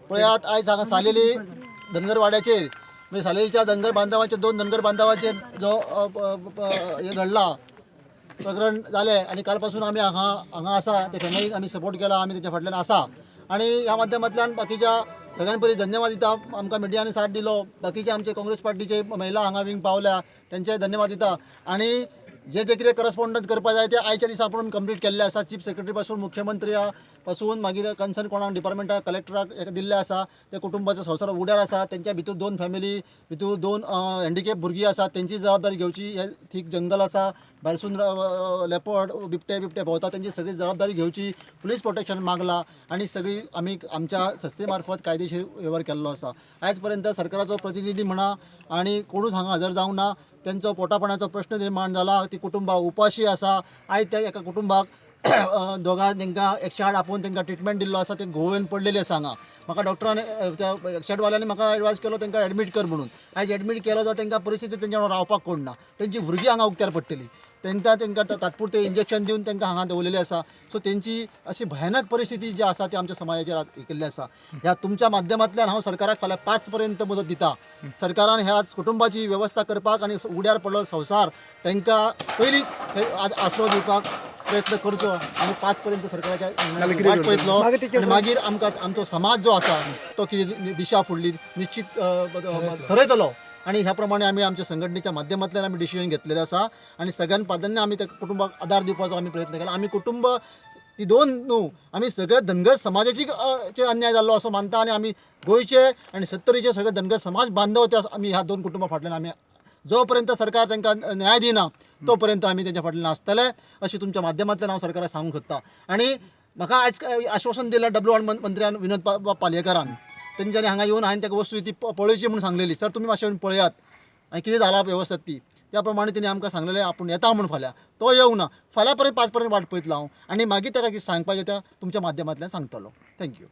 पळयात आयज हांगा सालेली धनगर वाड्याचेर म्हणजे सालेलीच्या धनगर बांधवांचे 2 धनगर बांधवांचेर जो हे घडला प्रकरण जालें आनी काल पासून आमी हांगा आसा ते फॅमिलीक आमी सपोर्ट केला, आमी तेच्या फाटल्यान आसा आनी ह्या माध्यमांतल्यान बाकीच्या सगळ्यां पयलीं धन्यवाद दिता आमकां मिडियानी साथ दिलो, बाकीचे आमचे काँग्रेस पार्टीचे महिला हांगा विंग पावल्या तेंचे धन्यवाद दिता आनी जे कितें करस्पॉन्डन्स करपा जाय ते आयच्या दिसा आपूण कंप्लीट केल्ले आसा. चीफ सेक्रेटरी पासून मुख्यमंत्र्या पासून मागीर कन्सर्न कोणाक डिपार्टमेंटाक कलेक्टराक दिल्ले आसा. ते कुटुंबाचो संवसार उड्यार आसा. तेंच्या भितर 2 फॅमिली भितर 2 हँडिकॅप भुरगीं आसात. तेंची जबाबदारी घेवची. हे थीक जंगल आसा, भायरसून लेपर्ड बिबटे भोंवता, तेंची सगळी जबाबदारी घेवची. पुलीस प्रोटेक्शन मागला आनी सगळी आमी आमच्या संस्थे मार्फत कायदेशीर व्यवहार केल्लो आसा. आयज पर्यंत सरकाराचो प्रतिनिधी म्हणा आनी कोणूच हांगा हजर जावंक ना. त्यांचो पोटापाण्याचो प्रश्न निर्माण जाला. ती कुटुंबां उपाशी आसा. आयज त्या एका कुटुंबाक दोगां तांकां 108 आपोवन तांकां ट्रिटमेंट दिल्लो आसा. ते घुंवळेन पडलेली आसा हांगा. म्हाका डॉक्टरान त्या 108वाल्यांनी म्हाका एडवायस केलो तांकां एडमीट कर म्हणून. आयज एडमीट केलो जाल्यार तांकां परिस्थिती तेंच्या वांगडा रावपाक कोण ना. तेंची भुरगीं हांगा उक्त्यार पडटलीं. तांकां तात्पुरतें इंजेक्शन दिवन तांकां हांगा दवरलेली आसा. सो तेंची अशी भयानक परिस्थिती जी आसा ती आमच्या समाजाचेर केल्ली आसा. ह्या तुमच्या माध्यमांतल्यान हांव सरकाराक फाल्यां 5 पर्यंत मुदत दिता. सरकारान ह्याच कुटुंबाची वेवस्था करपाक आनी उड्यार पडलो संवसार तांकां पयलींच आसरो दिवपाक प्रयत्न करचो आनी 5 पर्यंत सरकाराच्या वाट पळयतलो आनी मागीर आमकां आमचो समाज जो आसा तो कितें दिशा फुडली निश्चित ठरयतलो आनी ह्या प्रमाणे आमी आमच्या संघटनेच्या माध्यमांतल्यान आमी डिसिजन घेतलेलें आसा आनी सगळ्यान प्राधान्य आमी त्या कुटुंबाक आदार दिवपाचो आमी प्रयत्न केला. आमी कुटुंब ती 2 न्हू, आमी सगळ्या धनगर समाजाची अन्याय जाल्लो असो मानता आनी आमी गोंयचे आनी 70चे सगळे धनगर समाज बांधव ते आमी ह्या 2 कुटुंबां फाटल्यान आमी जो पर्यंत सरकार तांकां न्याय दिना तो पर्यंत आमी तेंच्या फाटल्यान आसतले अशें तुमच्या माध्यमांतल्यान हांव सरकाराक सांगूंक सोदतां. आनी म्हाका आयज आश्वासन दिलें WR मंत्र्यान विनोद पालयेकरान. तेंच्यांनी हांगा येवन हांवें ताका वस्तू ती पळोवची म्हणून सांगलेली. सर तुमी मातशें येवन पळयात आनी कितें जाला वेवस्था ती. त्या प्रमाणे तेणी आमकां सांगलेलें आपूण येता म्हणून फाल्यां. तो येवंक ना. फाल्यां पर्यंत 5 पर्यंत वाट पळयतलो हांव आनी मागीर ताका कितें सांगपाचें तें तुमच्या माध्यमांतल्यान सांगतलो. थँक्यू.